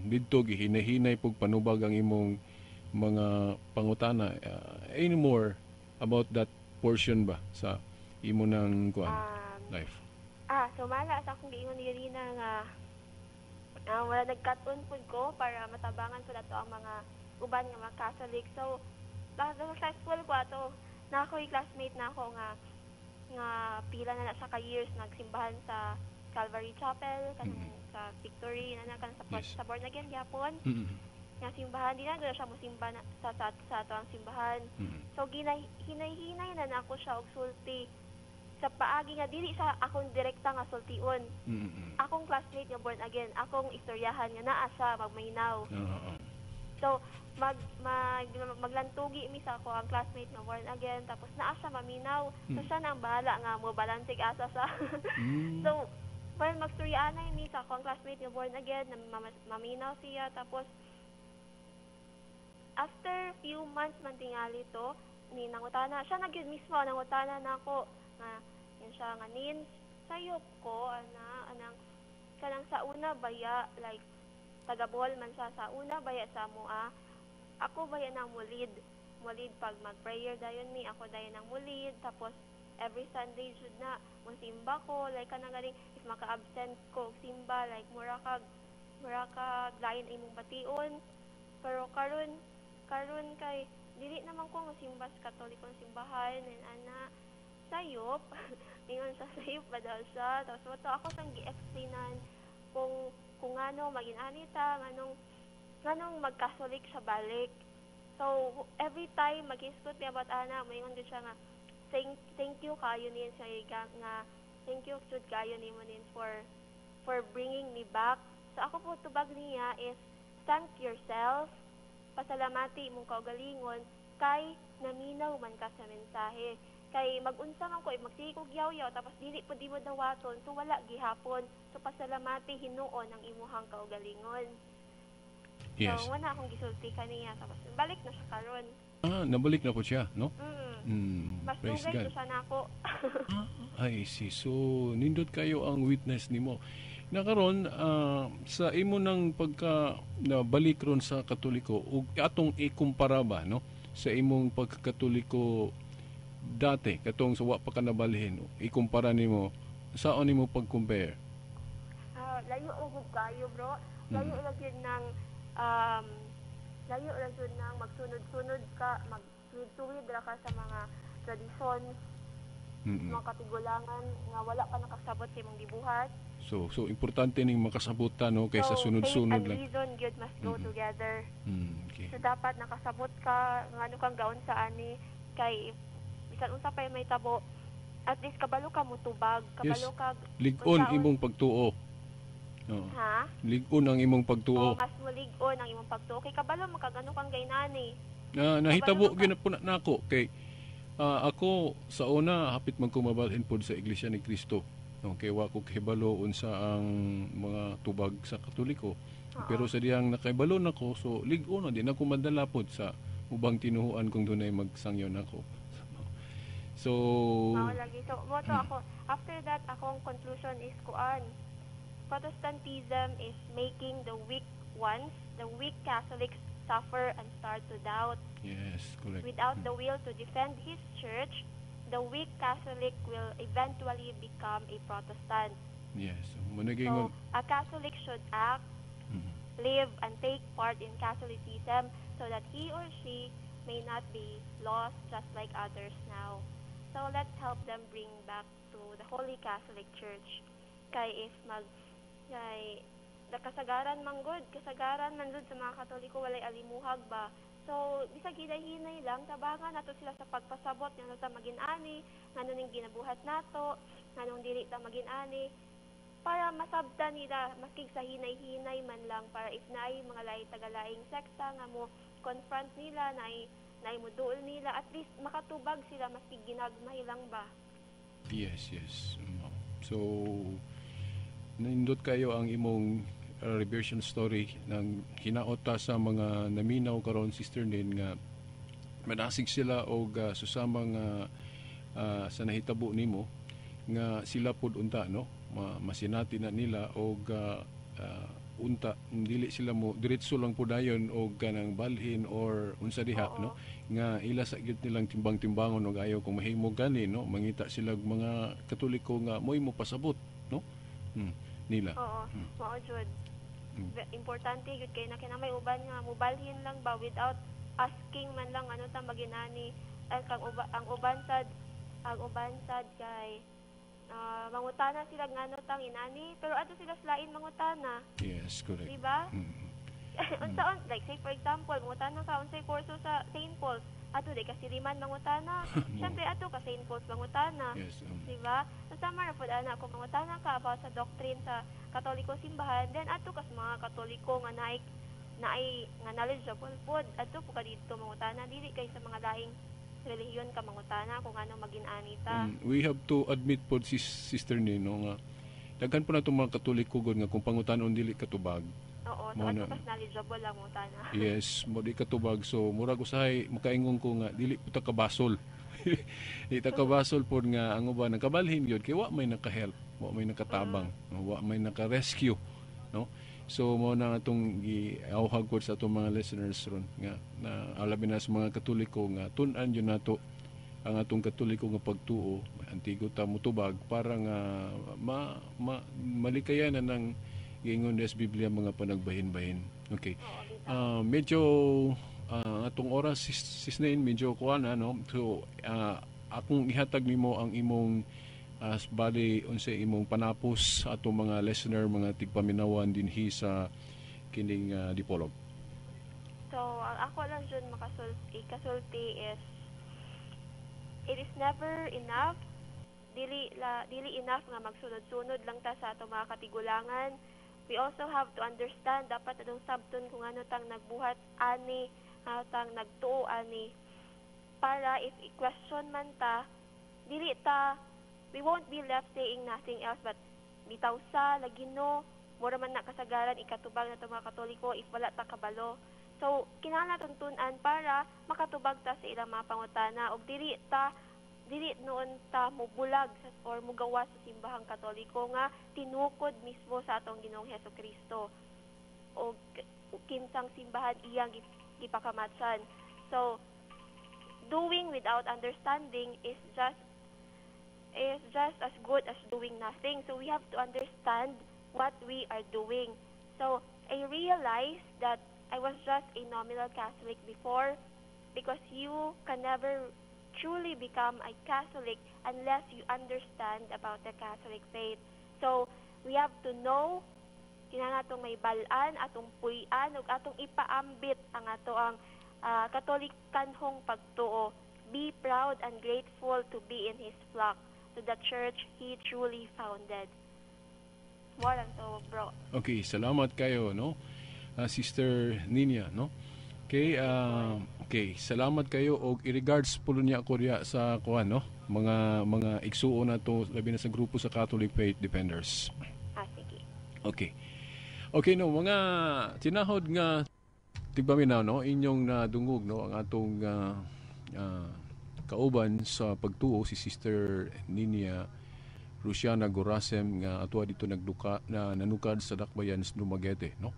[SPEAKER 2] didto gihinay-hinay pug panubag ang imong mga pangutana. Any more about that portion ba sa imo nang kuan life?
[SPEAKER 3] Sumala sa akong giingon diri na nga wala nagkaton pud ko para matabangan pud ato ang mga uban nga mga Catholic. So, sa school ko ato, na ako'y classmate na ako nga pila na sa ka-years nagsimbahan sa Calvary Chapel, kanang sa Victory, na sa Born Again gyapon. Nga simbahan, di na gano'n siya musimba sa ato ang simbahan. So, hinay-hinay na ako siya og sulti sa paagi nga dili sa akong direkta nga sultion. Akong classmate nga Born Again, akong istoryahan nga naa siya magmaynaw. So maglantugi mi sa ako ang classmate nga Born Again, tapos naa siya maminaw. So siya nang bahala nga mo balansig asa sa. So while magstoryaanay mi sa ako ang classmate nga Born Again, na maminaw siya, tapos after few months man tingali to ni nangutana siya nagyud mismo nangutana nako nga yan siya nga nin sayop ko anang kanang sa una baya, like taga Bohol man siya, sa una baya sa mua ako baya nang mulid pag mag-prayer dayon mi ako dayon nang mulid, tapos every Sunday jud na musimba ko, like kanang galing if maka-absent ko simba, like mura kag lain imong bation. Pero karon kay dili naman ko musimba sa Katolikong simbahan, and ana sayop ingon sa sayop ba daw siya, tapos wato ako sang gi-explainan kung ano maginanita nganong magkasulik sa balik. So every time mag-iskot niya about ana, mayon gid siya nga thank you kayo nin sa nga thank you jud kayo nimo nin for bringing me back. So ako po tubag niya is thank yourself, pasalamati imong kaugalingon kay naminaw man ka sa mensahe. Kay mag-unsa man ko magsige kog yaw-yaw tapos dili po di mo dawaton, so wala gihapon. So pasalamati hinuon ang imuhang kaugalingon.
[SPEAKER 2] Yes.
[SPEAKER 3] So wala akong gisulti kaniya, tapos balik na siya karon.
[SPEAKER 2] Nabalik na po siya, no?
[SPEAKER 3] Mas
[SPEAKER 2] Praise
[SPEAKER 3] dugay
[SPEAKER 2] God.
[SPEAKER 3] ko siya nako.
[SPEAKER 2] I see. So, nindot kayo ang witness nimo. Nakaron sa imo nang pagka nabalik ron sa Katoliko ug atong ikumpara ba, no? Sa imong pagkakatoliko dati katong sa wa pa ka nabalhin, ikumpara nimo saon nimo pag-compare?
[SPEAKER 3] Layo ug kayo, bro. Layo ra gyud nang magsunod-sunod ka, magsuwid ra ka sa mga tradisyon, mga katigulangan nga wala pa nakasabot sa imong gibuhat.
[SPEAKER 2] So importante ning makasabot no kaysa sunod-sunod
[SPEAKER 3] lang. So faith and
[SPEAKER 2] lang.
[SPEAKER 3] reason gyud must go together.
[SPEAKER 2] Okay.
[SPEAKER 3] So dapat nakasabot ka ngano kang gaon sa ani, kay bisan unsa pa may tabo, at least kabalo ka mutubag, kabalo ka
[SPEAKER 2] lig-on imong pagtuo.
[SPEAKER 3] Ha?
[SPEAKER 2] Lig-on ang imong pagtuo.
[SPEAKER 3] Mas mulig-on ang imong pagtuo kay kabalo makagano kang gaynani.
[SPEAKER 2] Nahitabo gyud na nako kay ako sa una hapit man ko mabalhin pod sa Iglesia ni Cristo. Okay, wa ko kahibalo unsa ang mga tubag sa Katoliko. Pero sa diyang nakaibalo nako, so lig-on na din ako madala pod sa ubang tinuhuan kung dunay magsangyon nako. So
[SPEAKER 3] lagi. So moto ako after that akong conclusion is kuan. Protestantism is making the weak Catholics suffer and start to doubt.
[SPEAKER 2] yes, correct.
[SPEAKER 3] Without the will to defend his church, the weak Catholic will eventually become a Protestant.
[SPEAKER 2] Yes.
[SPEAKER 3] So, a Catholic should act, live, and take part in Catholicism so that he or she may not be lost just like others now. So, let's help them bring back to the Holy Catholic Church. Kay if kasagaran man gud sa mga Katoliko walay alimuhag ba. So, bisag hinay-hinay lang, tabangan nato sila sa pagpasabot nga sa magin-ani, ngano ning ginabuhat nato, nganong dili ta magin-ani, para masabtan nila maskig sa hinay-hinay man lang, para if naay mga tagalaing sekta nga mo confront nila, naay muduol nila, at least makatubag sila maskig ginagmay lang ba.
[SPEAKER 2] Yes. So nindot kayo ang imong reversion story ng hinaot ta sa mga naminaw karon Sister Nin nga manasig sila og susama nga sa nahitabo nimo nga sila pud unta no masinati na nila og unta dili sila mo diretso lang pud dayon og kanang balhin or unsa diha no nga ila sa gyud nilang timbang-timbangon og ayaw kung mahimo gani no mangita sila mga Katoliko nga moy mo pasabot no nila.
[SPEAKER 3] Oo, mao jud. Importante gyud kay na kinamay uban nga mobalhin lang ba without asking man lang ano ta maginani ang uban sad kay mangutana sila ngano tang inani pero ato sila slain mangutana.
[SPEAKER 2] Yes, correct.
[SPEAKER 3] Diba? Unsaon like say for example mangutana ka unsay kurso sa St. Paul's ato di kasi liman mangutana. Syempre ato ka St. Paul's mangutana.
[SPEAKER 2] Yes.
[SPEAKER 3] Diba? Sama ra pud ana kung mangutana ka about sa doctrine sa Katoliko simbahan then ato kas mga Katoliko nga naay nga knowledgeable pod ato po ka dito mangutana dili kay sa mga laing relihiyon ka mangutana kung ano magin-ani ta.
[SPEAKER 2] We have to admit po Sister Nino nga daghan po na itong mga Katoliko gud nga kung pangutanon dili katubag.
[SPEAKER 3] Oo, so ato kas knowledgeable lang mangutana.
[SPEAKER 2] Yes, mo di katubag so murag usahay makaingon ko nga dili po ta kabasol. Di ta kabasol pod nga ang uban nakabalhin gyud kay wa may naka-help, wa may nakatabang, wa may naka-rescue, no? So mo na atong giawhag ko sa atong mga listeners ron nga na alabi na sa mga Katoliko nga tun-an yun nato ang atong Katoliko nga pagtuo antigo ta mutubag para nga malikayanan ng giingon des Biblia mga panagbahin-bahin. Okay. Medyo atong oras sisnain medyo kuan no. So akong ihatag nimo ang imong bali unsa imong panapos sa atong mga listener mga tigpaminawan dinhi sa kining Dipolog.
[SPEAKER 3] So ako lang jud kasulti is it is never enough dili enough nga magsunod-sunod lang ta sa atong mga katigulangan. We also have to understand dapat adong sabton kung ano tang nagbuhat ani tang nagtuo ani para if i-question man ta dili ta we won't be left saying nothing else but bitaw sa lagino mura man na kasagaran ikatubag na mga Katoliko if wala ta kabalo. So kinahanglan naton tun-an para makatubag ta sa ilang mga pangutana og dili noon ta mubulag or mugawa sa simbahang Katoliko nga tinukod mismo sa atong Ginoong Hesukristo og kinsang simbahan iyang gipakamatsan. So doing without understanding is just as good as doing nothing. So we have to understand what we are doing. So I realized that I was just a nominal Catholic before because you can never truly become a Catholic unless you understand about the Catholic faith. So we have to know kinahanglan atong may balaan, atong puy-an ug atong ipaambit ang Katolikanhong pagtuo. Be proud and grateful to be in His flock, to the church He truly founded. More than so, bro.
[SPEAKER 2] Okay, salamat kayo, no? Sister Nina, no? Okay, salamat kayo og i-regards pulo niya ako riya sa kuan, no? Mga igsuon na to labi na sa grupo sa Catholic Faith Defenders.
[SPEAKER 3] Sige.
[SPEAKER 2] Okay. Okay, no, mga tinahod nga tigpaminaw, no? Inyong nadungog, no? Ang atong kauban sa pagtuo si Sister Nina Luciana Gorasem nga atua dito nanukad sa Dakbayan sa Dumaguete, no?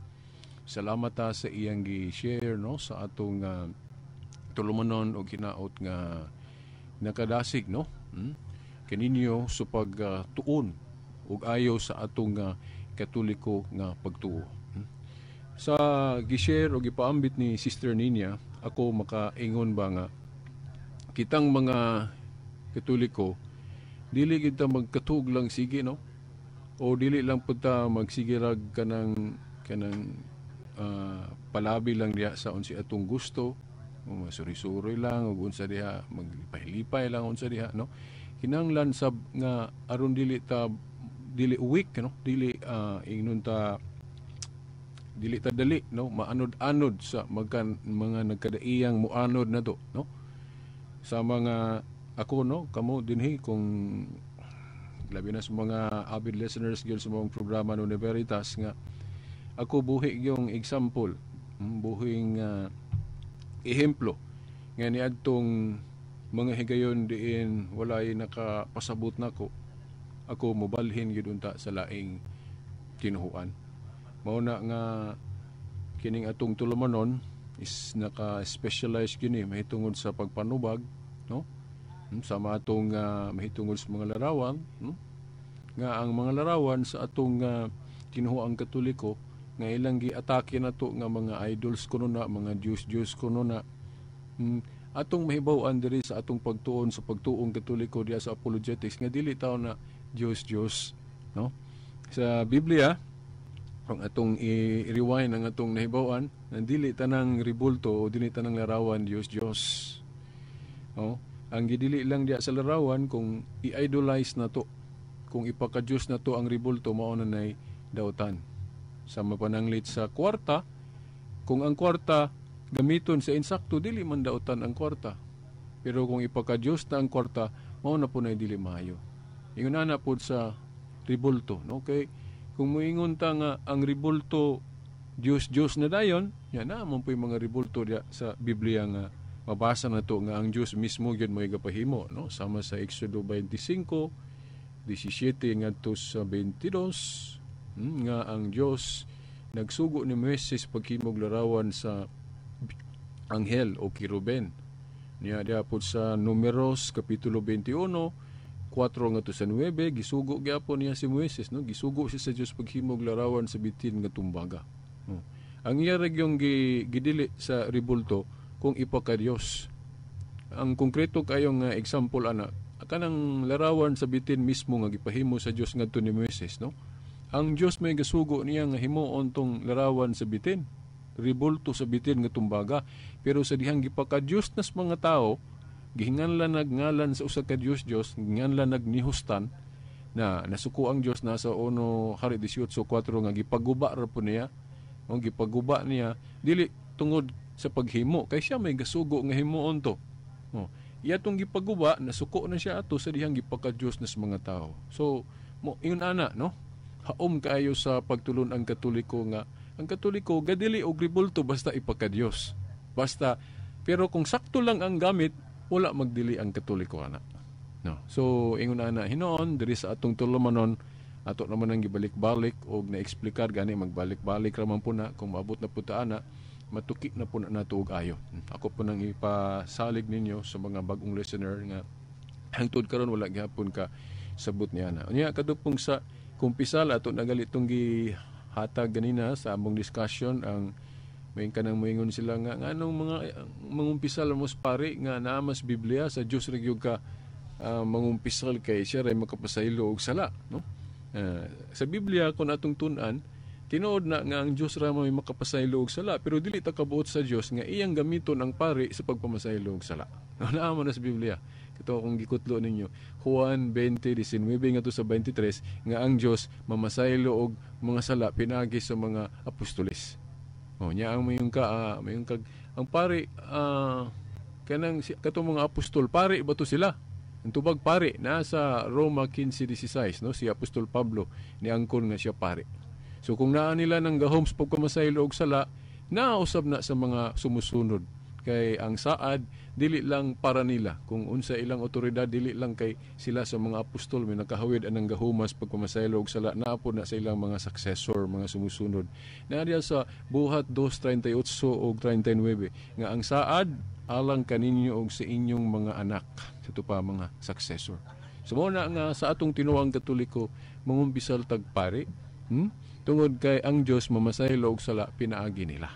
[SPEAKER 2] Salamat ta sa iyang gi-share, no, sa atong tulumanon o kinaot nga nakadasig, no? Kaninyo sa pagtuon ug ayaw sa atong Katoliko nga pagtuo. Sa gi-share o gipaambit ni Sister Nina, ako makaingon ba nga kitang mga Katoliko dili kita magkatug lang sige, no? O dili lang punta magsigirag kanang palabi lang diha sa unsi atong gusto, masuri-suri lang ug unsa diha magpahilipay lang unsa diha, no? Kinahanglan sab nga aron dili weak, no? Dili ingnon ta dili ta dali, no? Maanod-anod sa mga nagkadaiyang muanod na to, no? Sa mga ako, no, kamo dinhi kung labi na sa mga avid listeners gyud sa mga programa no Veritas nga ako buhi yung example, buhing ehemplo nga niadtong mga higayon diin walay nakapasabot nako, ako mobalhin gyud unta sa laing tinuhuan. Mao na nga kining atong tulumanon is naka-specialize kini mahitungod sa pagpanubag, no? Sama atong mahitungod sa mga larawan, no? Nga ang mga larawan sa atong tinuhuang Katoliko nga ilang giatake nato nga mga idols kuno na, mga Diyos kuno na. Atong mahibaw-an diri sa atong pagtuon sa pagtuong Katoliko diya sa apologetics nga dili taw na Diyos, no? Sa Biblia, kung atong i-rewind ang atong nahibawan, na dili tanang ribulto o dili tanang larawan Diyos. No? Ang gidili lang diya sa larawan kung i-idolize na to, kung ipaka-Diyos na to ang ribulto, mao na nay dautan. Sa mapananglit sa kwarta, kung ang kwarta gamiton sa insakto, dili man dautan ang kwarta. Pero kung ipaka-Diyos na ang kwarta, mao na po na dili maayo. Ingon na po sa ribulto. No? Okay? Kung moingon ta nga ang ribulto Diyos na dayon, yan na mo po yung mga ribulto diya sa Biblia nga mabasa na to nga ang Diyos mismo gyud mo igapahimo, no? Sama sa Exodo 25:17 ngadto sa 22, nga ang Diyos nagsugo ni Moises paghimog larawan sa anghel o kiruben. Niya diya po sa Numeros kapitulo 21 4 ngadto sa 9, gisugo gyapon niya si Moises, no? Gisugo siya sa Dios paghimog larawan sa bitin nga tumbaga. No? Ang iya yung gidili sa ribulto kung ipaka Dios. Ang konkreto kayong example ana, kanang larawan sa bitin mismo nga gipahimo sa Dios ngadto ni Moises, no? Ang Dios may gasugo niya nga himuon tong larawan sa bitin, ribulto sa bitin nga tumbaga, pero sa dihang gipaka Dios nas mga tao, gihinganlan nagngalan sa usa ka Diyos, gihinganlan nagnihustan na nasuko ang Diyos nasa 1 Hari 18:4 nga gipaguba ra po niya, o gipaguba niya dili tungod sa paghimo kay siya may gasugo nga himuon to. Iya tong gipaguba nasuko na siya ato sa dihang gipaka Diyos nas mga tao. So ingon ana, no? Haom kaayo sa pagtulon ang Katoliko nga ang Katoliko gadili og ribulto basta ipaka Diyos. Basta pero kung sakto lang ang gamit, wala magdili ang Katoliko ana. No. So ingon ana hinoon diri sa atong tulumanon ato naman ang gibalik-balik og na-explicar gani magbalik-balik ra man po na kung maabot na po ta ana matuki na po na nato og ayo. Ako po nang ipasalig ninyo sa mga bagong listener nga hangtod karon wala gyapon ka sabot niya na. Unya kadupong sa kumpisal ato nagalitong gihatag ganina sa among discussion ang may kanang moingon sila nga anong mga mangumpisal mos pare nga naa mas Biblia sa Dios ra gyud ka mangumpisal kay siya ray makapasaylo og sala, no? Sa Biblia kun atong tun-an tinuod na nga ang Dios ra may makapasaylo og sala pero dili ta kabuot sa Dios nga iyang gamiton ang pare sa pagpamasaylo og sala. Naa mo na sa Biblia. Ito akong gikutlo ninyo. Juan 20:19 nga to sa 23 nga ang Dios mamasaylo og mga sala pinagi sa mga apostoles. Nya ang mayong kag ang pare kanang katong mga apostol pare ba to sila? Ang tubag pare nasa Roma 15:16, no? Si Apostol Pablo ni angkon nga siya pare. So kung naa nila nang gahom sa pagkamasaylo og sala, nausab na sa mga sumusunod kay ang saad dili lang para nila kung unsa ilang otoridad dili lang kay sila sa mga apostol may nakahawid anang gahumas pagpamasaylo og sala naapod na sa ilang mga successor mga sumusunod na diya sa buhat 2:38 ug 39 nga ang saad alang kaninyo og sa inyong mga anak sa pa mga successor. So mo na nga sa atong tinuang Katoliko mangumpisal tagpare tungod kay ang Dios mamasaylo og sala pinaagi nila.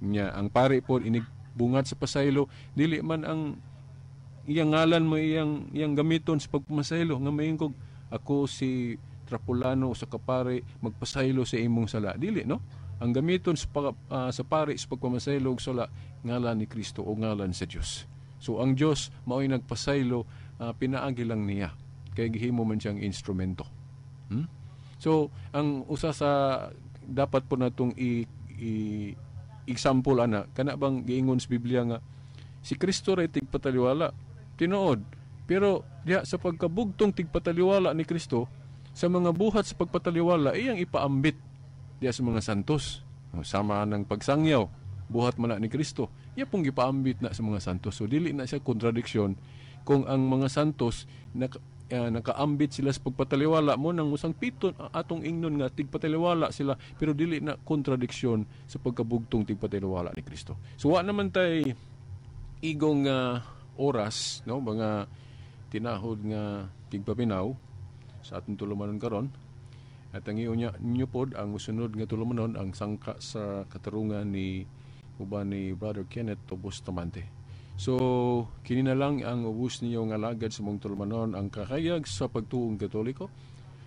[SPEAKER 2] Nya ang pare pod inig bungat sa pasaylo dili man ang iyang ngalan mo iyang gamiton sa pagpamasaylo nga maingkog ako si Trapulano sa kapare magpasaylo sa imong sala dili, no? Ang gamiton sa pare sa pagpamasaylo og sala ngalan ni Kristo o ngalan sa Dios. So ang Dios mao'y nagpasaylo pinaagi lang niya kay gihimo man siyang instrumento. So ang usa sa dapat po natong example ana kana bang giingon sa Biblia nga si Kristo ray tigpataliwala tinuod Pero diha sa pagkabugtong tigpataliwala ni Kristo, sa mga buhat sa pagpataliwala, iyang ipaambit diha sa mga santos. Sama ng pagsangyaw, buhat man na ni Kristo, iya pong ipaambit na sa mga santos. So dili na siya kontradiksyon kung ang mga santos nakaambit sila sa pagpataliwala mo nang usang piton atong ingnon nga tigpataliwala sila, pero dili na kontradiksyon sa pagkabugtong tigpataliwala ni Kristo. So wa naman tay igong oras, no, mga tinahod nga tigpapinaw sa atong tulumanon karon. At ang inyo pod ang usunod nga tulumanon ang sangka sa katarungan ni uban ni Brother Kenneth Bustamante. So kini na lang ang ubos niyo nga lagad sa mong tulumanon, ang kakayag sa pagtuong Katoliko,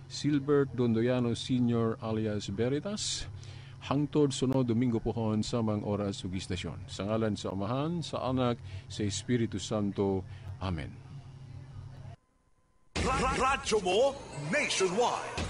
[SPEAKER 2] Silbert Dondoyano Sr. alias Veritas, hangtod sunod Domingo pohon sa mga oras ug istasyon. Sa ngalan sa Amahan, sa Anak, sa Espiritu Santo. Amen.
[SPEAKER 1] Radyo mo nationwide.